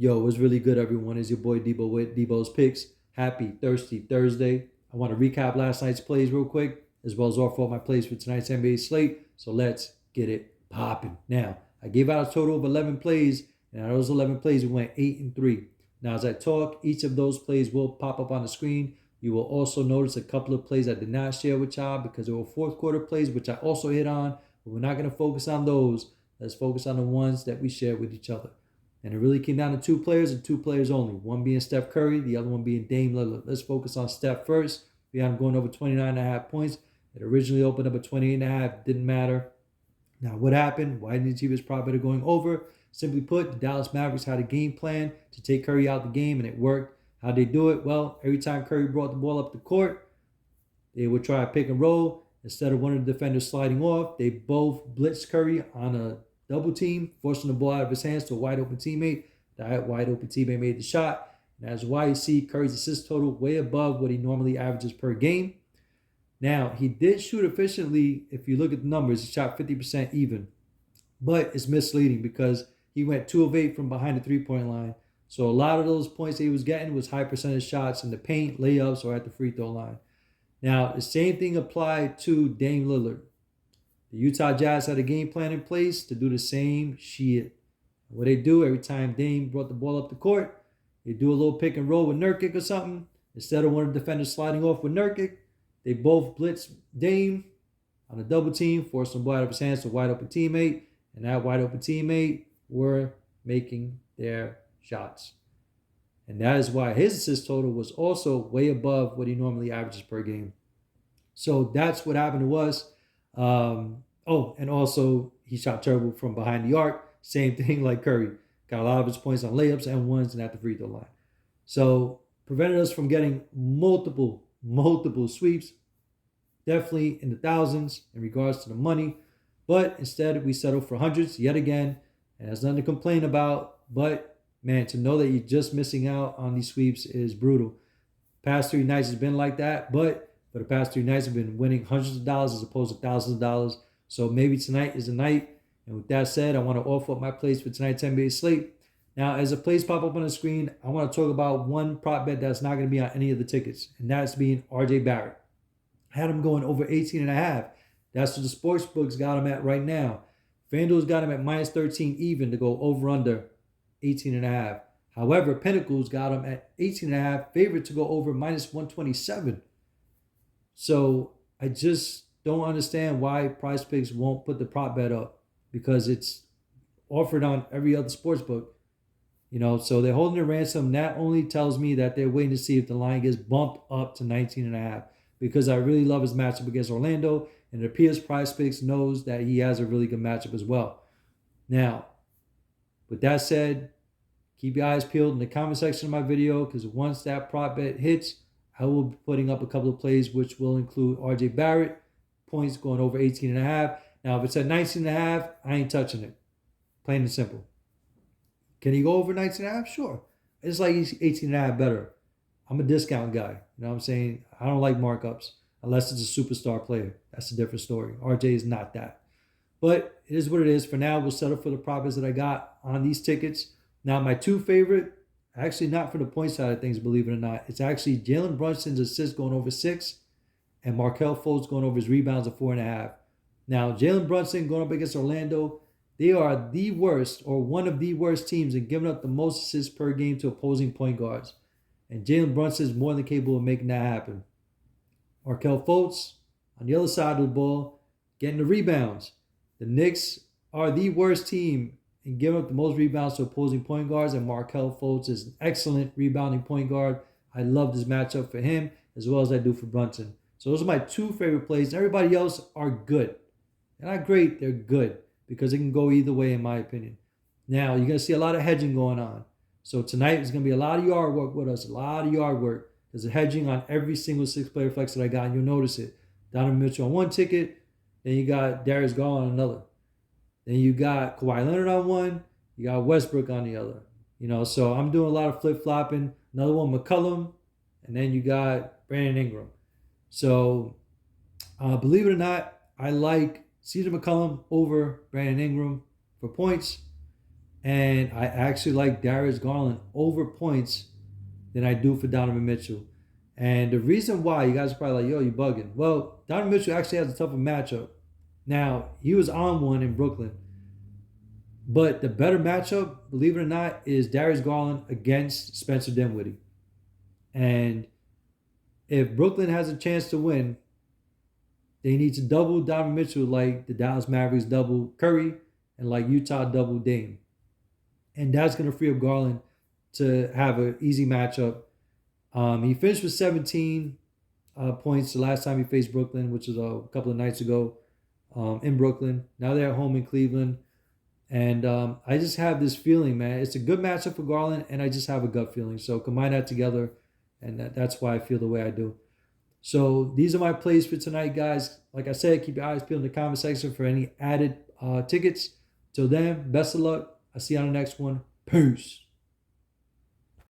Yo, it was really good, everyone. It's your boy Debo with Debo's Picks. Happy Thirsty Thursday. I want to recap last night's plays real quick, as well as offer up my plays for tonight's NBA slate. So let's get it popping. Now, I gave out a total of 11 plays, and out of those 11 plays, we went 8 and 3. Now, as I talk, each of those plays will pop up on the screen. You will also notice a couple of plays I did not share with y'all because they were fourth quarter plays, which I also hit on, but we're not going to focus on those. Let's focus on the ones that we share with each other. And it really came down to two players and two players only. One being Steph Curry, the other one being Dame Lillard. Let's focus on Steph first. We had him going over 29.5 points. It originally opened up at 28.5. Didn't matter. Now, what happened? Why didn't he achieve his prop bet of going over? Simply put, the Dallas Mavericks had a game plan to take Curry out the game, and it worked. How'd they do it? Well, every time Curry brought the ball up the court, they would try a pick and roll. Instead of one of the defenders sliding off, they both blitzed Curry on a double team, forcing the ball out of his hands to a wide open teammate. That wide open teammate made the shot. And that's why you see Curry's assist total way above what he normally averages per game. Now, he did shoot efficiently. If you look at the numbers, he shot 50% even. But it's misleading because he went 2 of 8 from behind the three-point line. So a lot of those points that he was getting was high percentage shots in the paint, layups, or at the free throw line. Now, the same thing applied to Dame Lillard. The Utah Jazz had a game plan in place to do the same shit. What they do every time Dame brought the ball up the court, they do a little pick and roll with Nurkic or something. Instead of one of the defenders sliding off with Nurkic, they both blitz Dame on a double team, force the ball out of his hands to a wide open teammate, and that wide open teammate were making their shots. And that is why his assist total was also way above what he normally averages per game. So that's what happened to us. And also he shot terrible from behind the arc. Same thing like Curry. Got a lot of his points on layups and ones and at the free throw line. So prevented us from getting multiple sweeps. Definitely in the thousands in regards to the money. But instead we settled for hundreds yet again. And there's nothing to complain about. But man, to know that you're just missing out on these sweeps is brutal. Past 3 nights has been like that, but for the past 3 nights, I've been winning hundreds of dollars as opposed to thousands of dollars. So maybe tonight is the night. And with that said, I want to offer up my plays for tonight's NBA slate. Now, as the plays pop up on the screen, I want to talk about one prop bet that's not going to be on any of the tickets, and that's being RJ Barrett. I had him going over 18.5. That's what the sports books got him at right now. FanDuel's got him at minus 13 even to go over under 18.5. However, Pinnacle's got him at 18.5, favorite to go over minus 127. So I just don't understand why Prizepicks won't put the prop bet up because it's offered on every other sports book. So they're holding their ransom. That only tells me that they're waiting to see if the line gets bumped up to 19.5 because I really love his matchup against Orlando, and it appears Prizepicks knows that he has a really good matchup as well. Now, with that said, keep your eyes peeled in the comment section of my video because once that prop bet hits, I will be putting up a couple of plays which will include RJ Barrett, points going over 18.5. Now, if it's at 19.5, I ain't touching it. Plain and simple. Can he go over 19.5? Sure. It's like he's 18.5 better. I'm a discount guy. You know what I'm saying? I don't like markups unless it's a superstar player. That's a different story. RJ is not that. But it is what it is. For now, we'll settle for the prop bets that I got on these tickets. Now, my two favorite, actually not for the point side of things, believe it or not, it's actually Jalen Brunson's assists going over 6 and Markelle Fultz going over his rebounds of 4.5. Now, Jalen Brunson going up against Orlando, they are the worst or one of the worst teams in giving up the most assists per game to opposing point guards. And Jalen Brunson is more than capable of making that happen. Markelle Fultz, on the other side of the ball, getting the rebounds. The Knicks are the worst team in giving up the most rebounds to opposing point guards, and Markelle Fultz is an excellent rebounding point guard. I love this matchup for him as well as I do for Brunson. So those are my two favorite plays. Everybody else are good. They're not great, they're good because it can go either way in my opinion. Now, you're going to see a lot of hedging going on. So tonight is going to be a lot of yard work with us, a lot of yard work. There's a hedging on every single 6-player flex that I got, and you'll notice it. Donovan Mitchell on one ticket, then you got Darius Garland on another. Then you got Kawhi Leonard on one. You got Westbrook on the other. So I'm doing a lot of flip-flopping. Another one, McCollum. And then you got Brandon Ingram. So believe it or not, I like CJ McCollum over Brandon Ingram for points. And I actually like Darius Garland over points than I do for Donovan Mitchell. And the reason why, you guys are probably like, yo, you bugging. Well, Donovan Mitchell actually has a tougher matchup. Now, he was on one in Brooklyn. But the better matchup, believe it or not, is Darius Garland against Spencer Dinwiddie. And if Brooklyn has a chance to win, they need to double Donovan Mitchell like the Dallas Mavericks double Curry and like Utah double Dame. And that's going to free up Garland to have an easy matchup. He finished with 17 points the last time he faced Brooklyn, which was a couple of nights ago in Brooklyn. Now they're at home in Cleveland. And I just have this feeling, man. It's a good matchup for Garland, and I just have a gut feeling. So combine that together, and that's why I feel the way I do. So these are my plays for tonight, guys. Like I said, keep your eyes peeled in the comment section for any added tickets. Till then, best of luck. I'll see you on the next one. Peace.